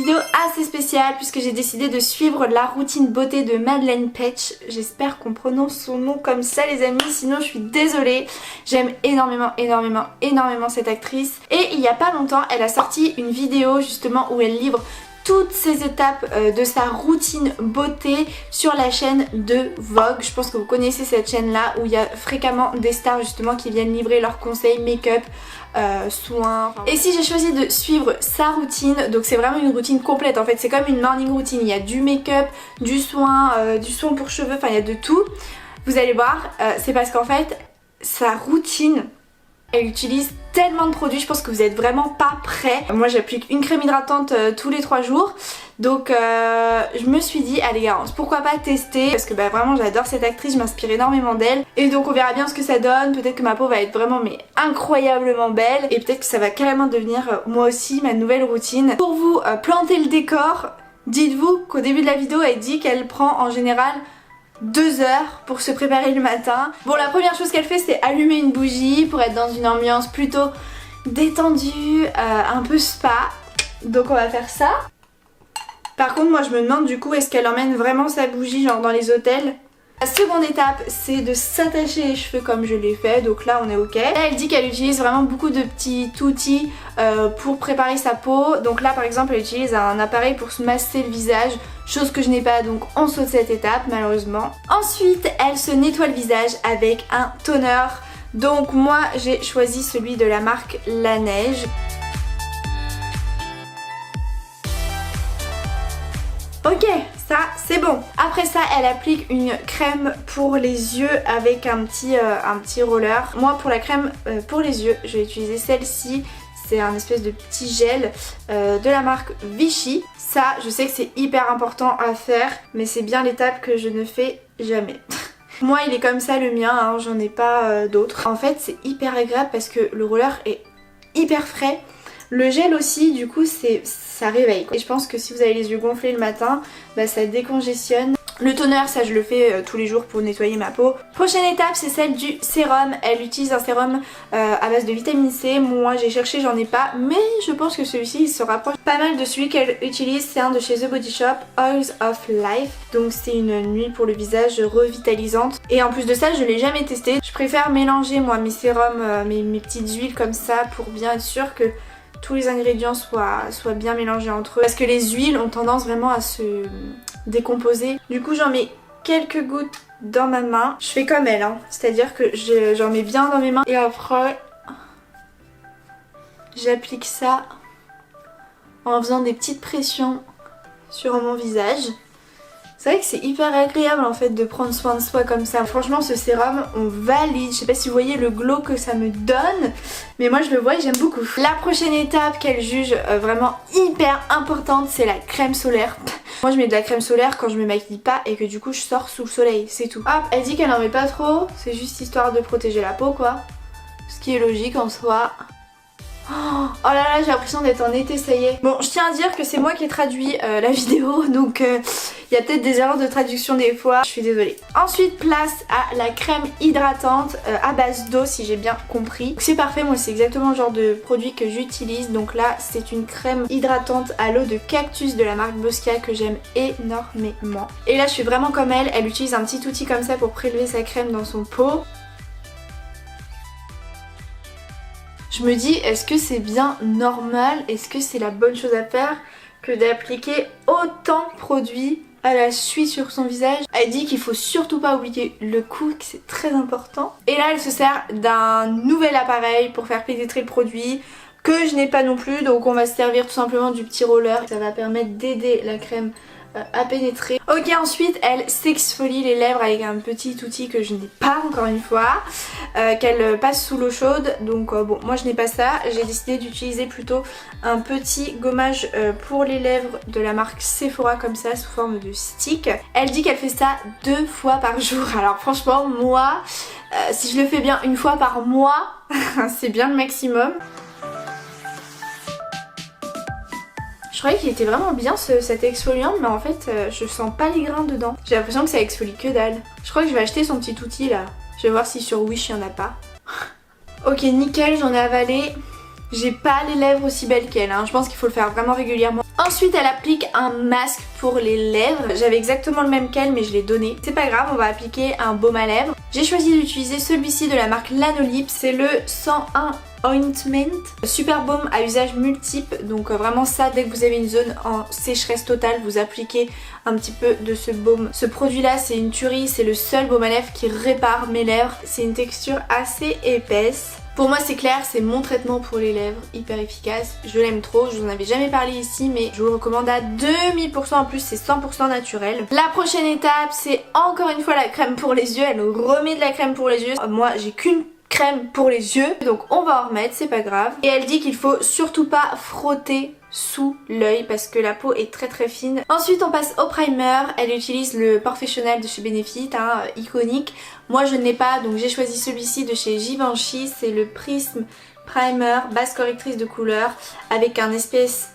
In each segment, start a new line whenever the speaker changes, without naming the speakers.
vidéo assez spéciale puisque j'ai décidé de suivre la routine beauté de Madeleine Petsch. J'espère qu'on prononce son nom comme ça les amis, sinon je suis désolée. J'aime énormément cette actrice. Et il y a pas longtemps elle a sorti une vidéo justement où elle livre toutes ces étapes de sa routine beauté sur la chaîne de Vogue. Je pense que vous connaissez cette chaîne là où il y a fréquemment des stars justement qui viennent livrer leurs conseils make-up, soins. Et si j'ai choisi de suivre sa routine, donc c'est vraiment une routine complète en fait, c'est comme une morning routine, il y a du make-up, du soin pour cheveux, enfin il y a de tout. Vous allez voir, c'est parce qu'en fait sa routine, elle utilise tellement de produits, je pense que vous êtes vraiment pas prêts. Moi j'applique une crème hydratante tous les 3 jours. Donc je me suis dit allez gars, pourquoi pas tester, parce que vraiment j'adore cette actrice, je m'inspire énormément d'elle. Et donc on verra bien ce que ça donne, peut-être que ma peau va être vraiment mais incroyablement belle. Et peut-être que ça va carrément devenir moi aussi ma nouvelle routine. Pour vous planter le décor, dites-vous qu'au début de la vidéo elle dit qu'elle prend en général 2 heures pour se préparer le matin. Bon, la première chose qu'elle fait c'est allumer une bougie pour être dans une ambiance plutôt détendue, un peu spa. Donc on va faire ça. Par contre moi je me demande du coup est-ce qu'elle emmène vraiment sa bougie genre dans les hôtels. La seconde étape c'est de s'attacher les cheveux comme je l'ai fait, donc là on est ok. Là elle dit qu'elle utilise vraiment beaucoup de petits outils pour préparer sa peau. Donc là par exemple elle utilise un appareil pour se masser le visage, chose que je n'ai pas, donc on saute cette étape malheureusement. Ensuite elle se nettoie le visage avec un toner. Donc moi j'ai choisi celui de la marque La Neige. Ok, ça c'est bon. Après ça elle applique une crème pour les yeux avec un petit roller. Moi pour la crème pour les yeux je vais utiliser celle-ci. C'est un espèce de petit gel de la marque Vichy. Ça je sais que c'est hyper important à faire, mais c'est bien l'étape que je ne fais jamais. Moi il est comme ça le mien, hein, j'en ai pas d'autres. En fait c'est hyper agréable parce que le roller est hyper frais. Le gel aussi du coup ça réveille quoi. Et je pense que si vous avez les yeux gonflés le matin, ça décongestionne. Le toner ça je le fais tous les jours pour nettoyer ma peau. Prochaine étape c'est celle du sérum. Elle utilise un sérum à base de vitamine C. Moi j'ai cherché, j'en ai pas, mais je pense que celui-ci il se rapproche pas mal de celui qu'elle utilise. C'est un de chez The Body Shop, Oils of Life. Donc c'est une huile pour le visage revitalisante. Et en plus de ça je l'ai jamais testé. Je préfère mélanger moi mes sérums, mes petites huiles comme ça pour bien être sûre que tous les ingrédients soient bien mélangés entre eux. Parce que les huiles ont tendance vraiment à se décomposer. Du coup j'en mets quelques gouttes dans ma main. Je fais comme elle, hein. C'est-à-dire que j'en mets bien dans mes mains. Et après, j'applique ça en faisant des petites pressions sur mon visage. C'est vrai que c'est hyper agréable en fait de prendre soin de soi comme ça. Franchement ce sérum on valide. Je sais pas si vous voyez le glow que ça me donne, mais moi je le vois et j'aime beaucoup. La prochaine étape qu'elle juge vraiment hyper importante c'est la crème solaire. Moi je mets de la crème solaire quand je me maquille pas et que du coup je sors sous le soleil, c'est tout. Hop, elle dit qu'elle en met pas trop, c'est juste histoire de protéger la peau quoi. Ce qui est logique en soi. Oh là là j'ai l'impression d'être en été, ça y est. Bon je tiens à dire que c'est moi qui ai traduit la vidéo donc il y a peut-être des erreurs de traduction des fois, je suis désolée. Ensuite place à la crème hydratante à base d'eau si j'ai bien compris. C'est parfait, moi c'est exactement le genre de produit que j'utilise. Donc là c'est une crème hydratante à l'eau de cactus de la marque Boscia que j'aime énormément. Et là je suis vraiment comme elle, elle utilise un petit outil comme ça pour prélever sa crème dans son pot. Je me dis est-ce que c'est bien normal, est-ce que c'est la bonne chose à faire que d'appliquer autant de produits à la suite sur son visage. Elle dit qu'il faut surtout pas oublier le cou, que c'est très important. Et là elle se sert d'un nouvel appareil pour faire pénétrer le produit que je n'ai pas non plus, donc on va se servir tout simplement du petit roller. Ça va permettre d'aider la crème à pénétrer. Ok, ensuite elle s'exfolie les lèvres avec un petit outil que je n'ai pas encore une fois, qu'elle passe sous l'eau chaude. Donc bon, moi je n'ai pas ça, j'ai décidé d'utiliser plutôt un petit gommage pour les lèvres de la marque Sephora comme ça sous forme de stick. Elle dit qu'elle fait ça 2 fois par jour. Alors franchement moi si je le fais bien 1 fois par mois c'est bien le maximum. Je croyais qu'il était vraiment bien cet exfoliant, mais en fait je sens pas les grains dedans. J'ai l'impression que ça exfolie que dalle. Je crois que je vais acheter son petit outil là. Je vais voir si sur Wish il y en a pas. Ok nickel, j'en ai avalé. J'ai pas les lèvres aussi belles qu'elle, hein. Je pense qu'il faut le faire vraiment régulièrement. Ensuite elle applique un masque pour les lèvres. J'avais exactement le même qu'elle mais je l'ai donné. C'est pas grave, on va appliquer un baume à lèvres. J'ai choisi d'utiliser celui-ci de la marque Lanolip. C'est le 101 Ointment. Super baume à usage multiple. Donc vraiment ça, dès que vous avez une zone en sécheresse totale, vous appliquez un petit peu de ce baume. Ce produit là c'est une tuerie, c'est le seul baume à lèvres qui répare mes lèvres. C'est une texture assez épaisse. Pour moi c'est clair, c'est mon traitement pour les lèvres, hyper efficace, je l'aime trop, je vous en avais jamais parlé ici mais je vous le recommande à 2000%, en plus c'est 100% naturel. La prochaine étape c'est encore une fois la crème pour les yeux, elle nous remet de la crème pour les yeux. Moi j'ai qu'une crème pour les yeux, donc on va en remettre, c'est pas grave. Et elle dit qu'il faut surtout pas frotter sous l'œil parce que la peau est très fine. Ensuite on passe au primer, elle utilise le Professionnel de chez Benefit, hein, iconique. Moi je ne l'ai pas donc j'ai choisi celui-ci de chez Givenchy, c'est le Prism Primer base correctrice de couleur avec un SPF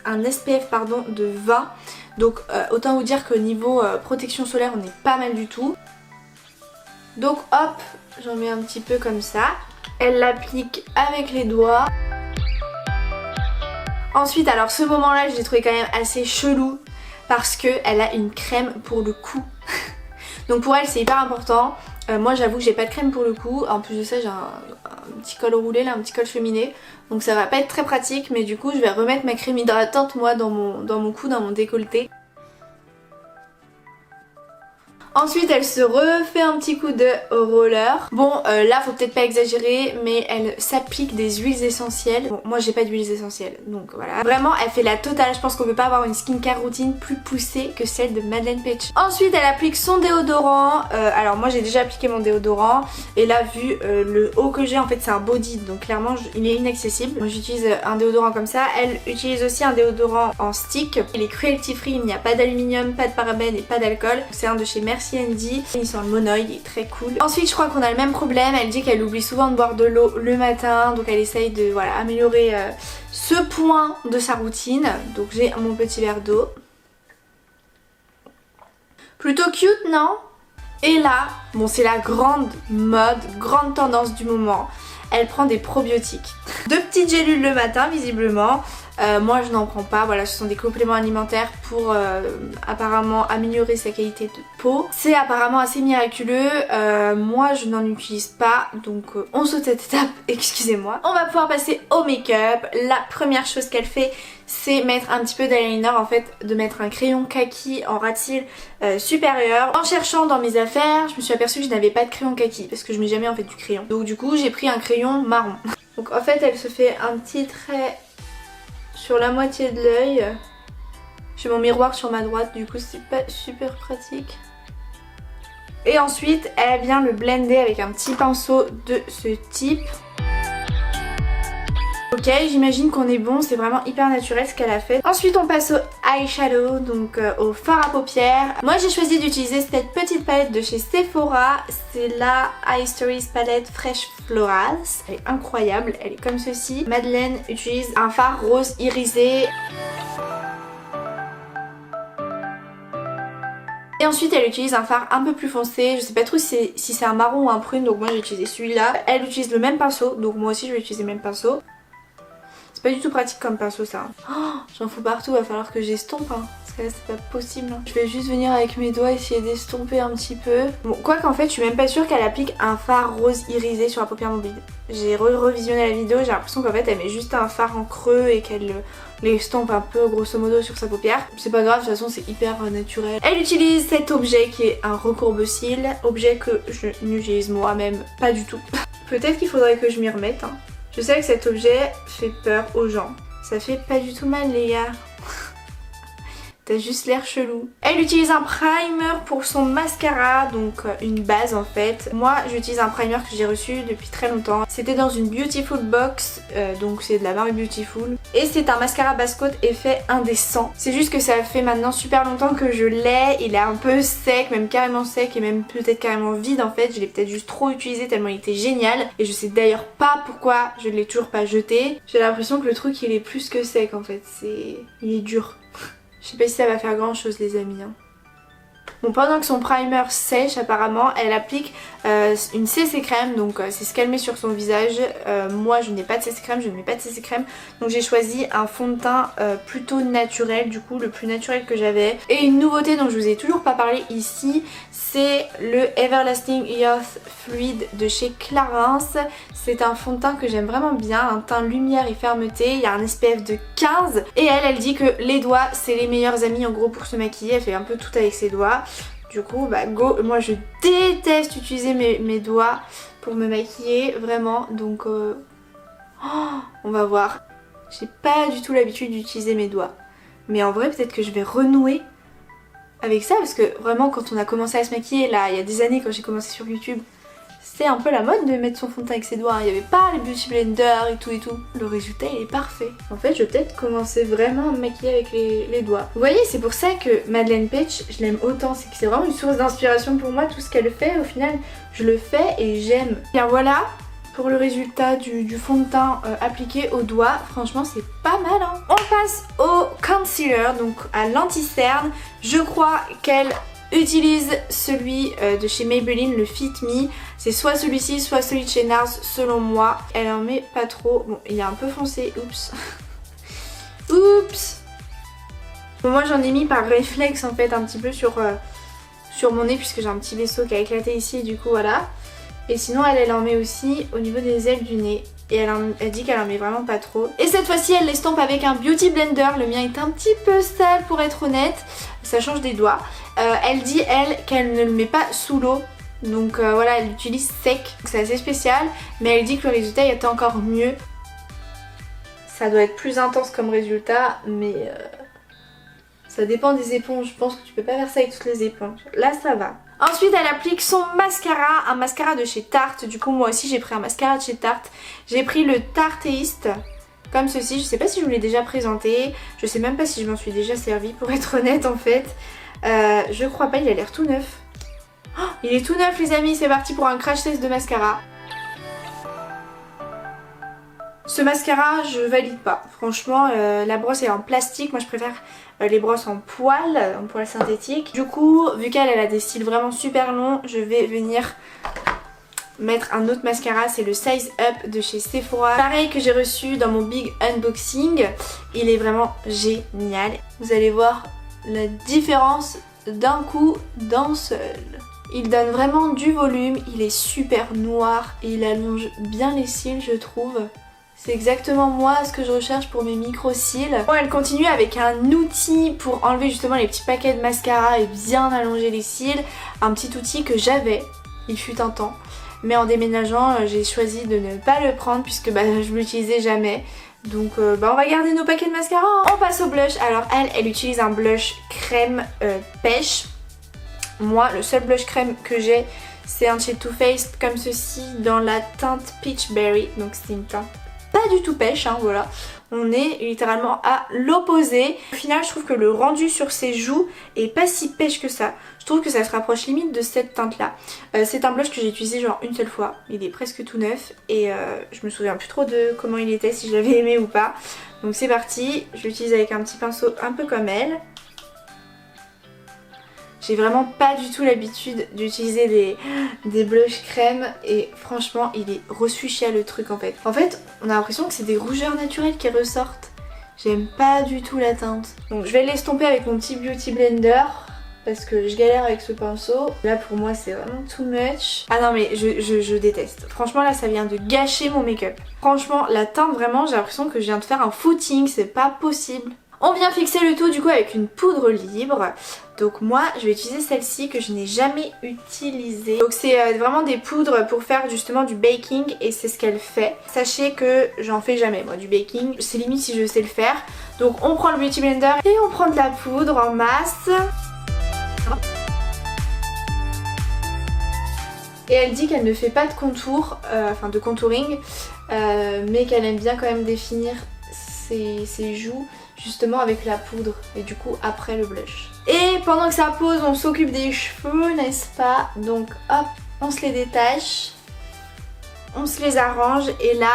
de 20. Donc autant vous dire que niveau protection solaire on est pas mal du tout. Donc hop, j'en mets un petit peu comme ça. Elle l'applique avec les doigts. Ensuite, alors ce moment-là, je l'ai trouvé quand même assez chelou parce qu'elle a une crème pour le cou. Donc pour elle, c'est hyper important. Moi, j'avoue que j'ai pas de crème pour le cou. En plus de ça, j'ai un petit col roulé, là, un petit col cheminé. Donc ça va pas être très pratique, mais du coup, je vais remettre ma crème hydratante, moi, dans mon cou, dans mon décolleté. Ensuite elle se refait un petit coup de roller. Bon là faut peut-être pas exagérer mais elle s'applique des huiles essentielles. Bon moi j'ai pas d'huiles essentielles donc voilà. Vraiment elle fait la totale, je pense qu'on peut pas avoir une skincare routine plus poussée que celle de Madeleine Petsch. Ensuite elle applique son déodorant. Alors moi j'ai déjà appliqué mon déodorant et là vu le haut que j'ai en fait c'est un body donc clairement il est inaccessible. Moi j'utilise un déodorant comme ça. Elle utilise aussi un déodorant en stick. Il est cruelty free, il n'y a pas d'aluminium, pas de parabènes et pas d'alcool. C'est un de chez Merci Andy, il sent le monoï, il est très cool. Ensuite je crois qu'on a le même problème, elle dit qu'elle oublie souvent de boire de l'eau le matin, donc elle essaye de voilà, améliorer ce point de sa routine. Donc j'ai mon petit verre d'eau. Plutôt cute, non? Et là, bon c'est la grande mode, grande tendance du moment, elle prend des probiotiques. 2 petites gélules le matin visiblement. Moi je n'en prends pas, voilà ce sont des compléments alimentaires pour apparemment améliorer sa qualité de peau. C'est apparemment assez miraculeux, moi je n'en utilise pas donc on saute cette étape, excusez-moi. On va pouvoir passer au make-up. La première chose qu'elle fait c'est mettre un petit peu d'eyeliner, en fait de mettre un crayon kaki en ras de cils supérieur. En cherchant dans mes affaires je me suis aperçue que je n'avais pas de crayon kaki parce que je mets jamais en fait du crayon. Donc du coup j'ai pris un crayon marron. Donc en fait elle se fait un petit trait sur la moitié de l'œil. J'ai mon miroir sur ma droite, du coup c'est pas super pratique. Et ensuite elle vient le blender avec un petit pinceau de ce type. Ok, j'imagine qu'on est bon, c'est vraiment hyper naturel ce qu'elle a fait. Ensuite on passe au eyeshadow, donc au fard à paupières. Moi j'ai choisi d'utiliser cette petite palette de chez Sephora. C'est la Eye Stories palette Fresh Florals. Elle est incroyable, elle est comme ceci. Madeleine utilise un fard rose irisé. Et ensuite elle utilise un fard un peu plus foncé, je sais pas trop si c'est un marron ou un prune, donc moi j'ai utilisé celui-là. Elle utilise le même pinceau, donc moi aussi je vais utiliser le même pinceau. C'est pas du tout pratique comme pinceau ça. Oh, j'en fous partout, va falloir que j'estompe hein. Parce que là c'est pas possible. Je vais juste venir avec mes doigts essayer d'estomper un petit peu. Bon, quoi qu'en fait je suis même pas sûre qu'elle applique un fard rose irisé sur la paupière mobile. J'ai revisionné la vidéo, j'ai l'impression qu'en fait elle met juste un fard en creux et qu'elle l'estompe un peu grosso modo sur sa paupière. C'est pas grave, de toute façon c'est hyper naturel. Elle utilise cet objet qui est un recourbe-cils, objet que je n'utilise moi-même pas du tout. Peut-être qu'il faudrait que je m'y remette hein. Je sais que cet objet fait peur aux gens. Ça fait pas du tout mal les gars. T'as juste l'air chelou. Elle utilise un primer pour son mascara, donc une base en fait. Moi j'utilise un primer que j'ai reçu depuis très longtemps. C'était dans une Beautiful box, donc c'est de la marque Beautiful. Et c'est un mascara basse-côte effet indécent. C'est juste que ça fait maintenant super longtemps que je l'ai. Il est un peu sec, même carrément sec et même peut-être carrément vide en fait. Je l'ai peut-être juste trop utilisé tellement il était génial. Et je sais d'ailleurs pas pourquoi je l'ai toujours pas jeté. J'ai l'impression que le truc il est plus que sec en fait. Il est dur. Je sais pas si ça va faire grand chose les amis hein. Bon, pendant que son primer sèche apparemment, elle applique une CC crème, donc c'est ce qu'elle met sur son visage. Moi je n'ai pas de CC crème, je ne mets pas de CC crème, donc j'ai choisi un fond de teint plutôt naturel, du coup le plus naturel que j'avais. Et une nouveauté dont je vous ai toujours pas parlé ici, c'est le Everlasting Youth Fluid de chez Clarins. C'est un fond de teint que j'aime vraiment bien, un teint lumière et fermeté, il y a un SPF de 15 et elle dit que les doigts c'est les meilleurs amis en gros pour se maquiller, elle fait un peu tout avec ses doigts. Du coup bah go, moi je déteste utiliser mes doigts pour me maquiller vraiment, donc on va voir. J'ai pas du tout l'habitude d'utiliser mes doigts, mais en vrai peut-être que je vais renouer avec ça, parce que vraiment quand on a commencé à se maquiller là il y a des années, quand j'ai commencé sur YouTube, c'est un peu la mode de mettre son fond de teint avec ses doigts, il n'y avait pas les beauty blenders et tout. Le résultat il est parfait. En fait je vais peut-être commencer vraiment à me maquiller avec les doigts. Vous voyez, c'est pour ça que Madeleine Petsch je l'aime autant, c'est que c'est vraiment une source d'inspiration pour moi, tout ce qu'elle fait au final je le fais et j'aime. Bien voilà pour le résultat du fond de teint appliqué aux doigts, franchement c'est pas mal hein. On passe au concealer, donc à l'anti-cerne. Je crois qu'elle utilise celui de chez Maybelline, le Fit Me. C'est soit celui-ci, soit celui de chez NARS selon moi. Elle en met pas trop. Bon, il est un peu foncé, oups. Oups. Bon, moi j'en ai mis par réflexe en fait un petit peu sur mon nez, puisque j'ai un petit vaisseau qui a éclaté ici, du coup voilà. Et sinon elle en met aussi au niveau des ailes du nez. Et elle dit qu'elle en met vraiment pas trop. Et cette fois-ci elle l'estompe avec un beauty blender. Le mien est un petit peu sale pour être honnête. Ça change des doigts. Elle dit elle qu'elle ne le met pas sous l'eau. Donc voilà, elle l'utilise sec. C'est assez spécial. Mais elle dit que le résultat est encore mieux. Ça doit être plus intense comme résultat. Mais ça dépend des éponges. Je pense que tu peux pas faire ça avec toutes les éponges. Là ça va. Ensuite elle applique son mascara, un mascara de chez Tarte. Du coup moi aussi j'ai pris un mascara de chez Tarte. J'ai pris le Tarteist comme ceci. Je sais pas si je vous l'ai déjà présenté. Je sais même pas si je m'en suis déjà servi pour être honnête en fait. Je crois pas, il a l'air tout neuf. Oh, il est tout neuf les amis, c'est parti pour un crash test de mascara. Ce mascara je valide pas. Franchement la brosse est en plastique, moi je préfère les brosses en poil synthétique. Du coup vu qu'elle a des styles vraiment super longs, je vais venir mettre un autre mascara, c'est le Size Up de chez Sephora. Pareil que j'ai reçu dans mon big unboxing, il est vraiment génial. Vous allez voir la différence d'un coup d'un seul. Il donne vraiment du volume, il est super noir et il allonge bien les cils je trouve. C'est exactement moi ce que je recherche pour mes micro cils. Bon, elle continue avec un outil pour enlever justement les petits paquets de mascara et bien allonger les cils. Un petit outil que j'avais, il fut un temps. Mais en déménageant, j'ai choisi de ne pas le prendre puisque je l'utilisais jamais. Donc on va garder nos paquets de mascara. On passe au blush. Alors elle utilise un blush crème pêche. Moi, le seul blush crème que j'ai, c'est un de chez Too Faced comme ceci dans la teinte Peach Berry. Donc c'est une teinte pas du tout pêche, hein, voilà. On est littéralement à l'opposé. Au final, je trouve que le rendu sur ses joues est pas si pêche que ça. Je trouve que ça se rapproche limite de cette teinte-là. C'est un blush que j'ai utilisé genre une seule fois. Il est presque tout neuf et je me souviens plus trop de comment il était, si je l'avais aimé ou pas. Donc c'est parti. Je l'utilise avec un petit pinceau un peu comme elle. J'ai vraiment pas du tout l'habitude d'utiliser des blushs crème et franchement il est reçu-chia le truc en fait. En fait on a l'impression que c'est des rougeurs naturelles qui ressortent. J'aime pas du tout la teinte. Donc je vais l'estomper avec mon petit beauty blender parce que je galère avec ce pinceau. Là pour moi c'est vraiment too much. Ah non mais je déteste. Franchement là ça vient de gâcher mon make-up. Franchement la teinte vraiment j'ai l'impression que je viens de faire un footing, c'est pas possible. On vient fixer le tout du coup avec une poudre libre. Donc moi je vais utiliser celle-ci que je n'ai jamais utilisée. Donc c'est vraiment des poudres pour faire justement du baking et c'est ce qu'elle fait. Sachez que j'en fais jamais moi du baking, c'est limite si je sais le faire. Donc on prend le beauty blender et on prend de la poudre en masse. Et elle dit qu'elle ne fait pas de contour, enfin de contouring, mais qu'elle aime bien quand même définir ses joues justement avec la poudre et du coup après le blush. Et pendant que ça pose on s'occupe des cheveux, n'est-ce pas? Donc hop, on se les détache, on se les arrange et là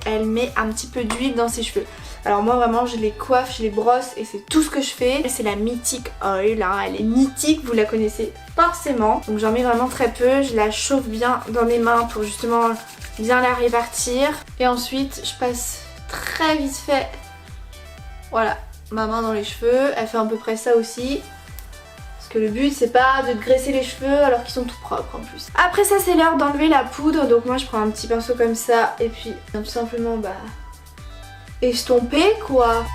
elle met un petit peu d'huile dans ses cheveux. Alors moi vraiment je les coiffe, je les brosse et c'est tout ce que je fais. C'est la Mythic Oil, hein. Elle est mythique, vous la connaissez forcément. Donc j'en mets vraiment très peu, je la chauffe bien dans mes mains pour justement bien la répartir. Et ensuite je passe très vite fait, voilà, ma main dans les cheveux. Elle fait à peu près ça aussi. Parce que le but c'est pas de te graisser les cheveux alors qu'ils sont tout propres en plus. Après ça c'est l'heure d'enlever la poudre. Donc moi je prends un petit pinceau comme ça et puis tout simplement estomper quoi.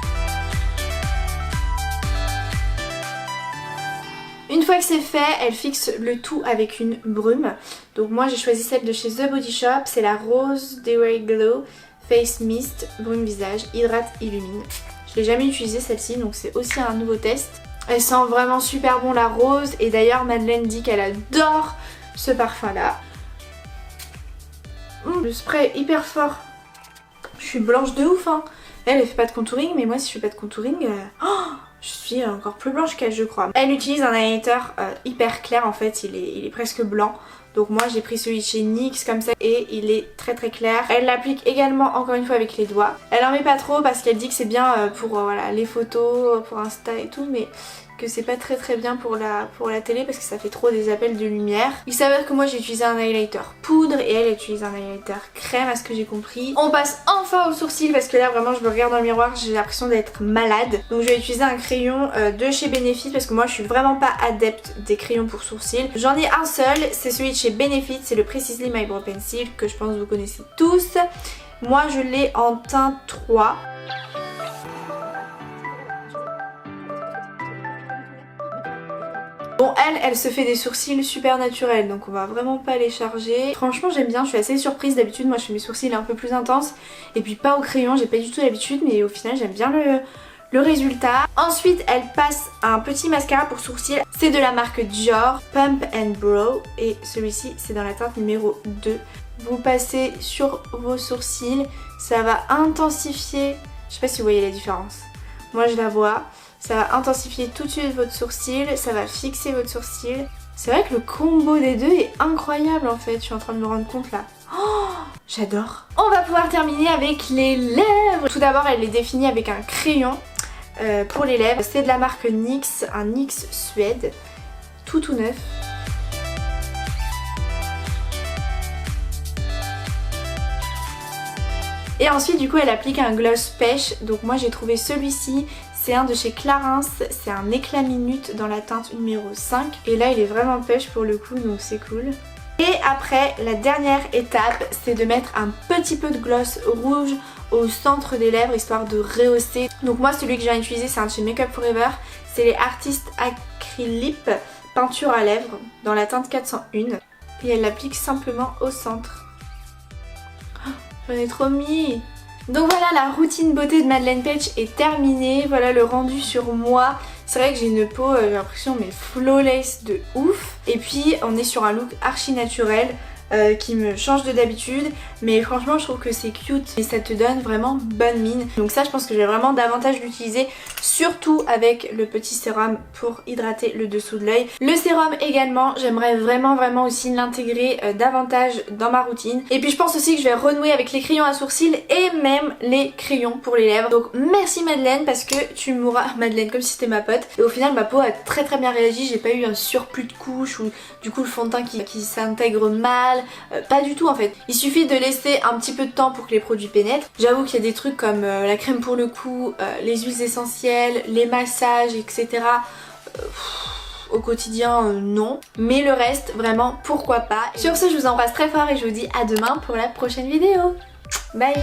Une fois que c'est fait, elle fixe le tout avec une brume. Donc moi j'ai choisi celle de chez The Body Shop. C'est la Rose Dewey Glow Face Mist Brume Visage Hydrate Illumine. Je l'ai jamais utilisée celle-ci donc c'est aussi un nouveau test. Elle sent vraiment super bon la rose et d'ailleurs Madeleine dit qu'elle adore ce parfum là. Le spray est hyper fort. Je suis blanche de ouf hein. Elle fait pas de contouring mais moi si je fais pas de contouring je suis encore plus blanche qu'elle je crois. Elle utilise un highlighter hyper clair en fait, il est presque blanc. Donc moi j'ai pris celui de chez NYX comme ça et il est très très clair. Elle l'applique également encore une fois avec les doigts. Elle en met pas trop parce qu'elle dit que c'est bien pour voilà, les photos, pour Insta et tout, mais que c'est pas très bien pour la télé parce que ça fait trop des appels de lumière. Il s'avère que moi j'ai utilisé un highlighter poudre et elle utilise un highlighter crème à ce que j'ai compris. On passe enfin aux sourcils parce que là vraiment je me regarde dans le miroir, j'ai l'impression d'être malade. Donc je vais utiliser un crayon de chez Benefit parce que moi je suis vraiment pas adepte des crayons pour sourcils. J'en ai un seul, c'est celui de chez Benefit, c'est le Precisely My Brow Pencil que je pense que vous connaissez tous. Moi je l'ai en teint 3. Bon elle se fait des sourcils super naturels donc on va vraiment pas les charger. Franchement j'aime bien, je suis assez surprise d'habitude, moi je fais mes sourcils un peu plus intenses et puis pas au crayon, j'ai pas du tout l'habitude mais au final j'aime bien le résultat. Ensuite elle passe un petit mascara pour sourcils, c'est de la marque Dior, Pump and Brow et celui-ci c'est dans la teinte numéro 2. Vous passez sur vos sourcils, ça va intensifier, je sais pas si vous voyez la différence, moi je la vois. Ça va intensifier tout de suite votre sourcil, ça va fixer votre sourcil. C'est vrai que le combo des deux est incroyable en fait, je suis en train de me rendre compte là. Oh, j'adore. On va pouvoir terminer avec les lèvres. Tout d'abord elle les définit avec un crayon pour les lèvres. C'est de la marque NYX, un NYX Suède, tout neuf. Et ensuite du coup elle applique un gloss pêche, donc moi j'ai trouvé celui-ci. C'est un de chez Clarins, c'est un éclat minute dans la teinte numéro 5. Et là il est vraiment pêche pour le coup donc c'est cool. Et après la dernière étape c'est de mettre un petit peu de gloss rouge au centre des lèvres histoire de rehausser. Donc moi celui que j'ai utilisé c'est un de chez Make Up Forever. C'est les Artist Acrylic peinture à lèvres dans la teinte 401. Et elle l'applique simplement au centre. Oh, j'en ai trop mis. Donc voilà, la routine beauté de Madeleine Petsch est terminée. Voilà le rendu sur moi. C'est vrai que j'ai une peau, j'ai l'impression, mais flawless de ouf. Et puis on est sur un look archi naturel qui me change de d'habitude. Mais franchement je trouve que c'est cute et ça te donne vraiment bonne mine. Donc ça je pense que je vais vraiment davantage l'utiliser. Surtout avec le petit sérum pour hydrater le dessous de l'œil. Le sérum également, j'aimerais vraiment aussi l'intégrer davantage dans ma routine. Et puis je pense aussi que je vais renouer avec les crayons à sourcils et même les crayons pour les lèvres. Donc merci Madeleine parce que tu m'auras, Madeleine comme si c'était ma pote. Et au final ma peau a très bien réagi, j'ai pas eu un surplus de couches ou du coup le fond de teint qui s'intègre mal. Pas du tout en fait. Il suffit de laisser un petit peu de temps pour que les produits pénètrent. J'avoue qu'il y a des trucs comme la crème pour le cou, les huiles essentielles, les massages, etc. Au quotidien non. Mais le reste vraiment pourquoi pas. Sur ce je vous embrasse très fort et je vous dis à demain pour la prochaine vidéo. Bye.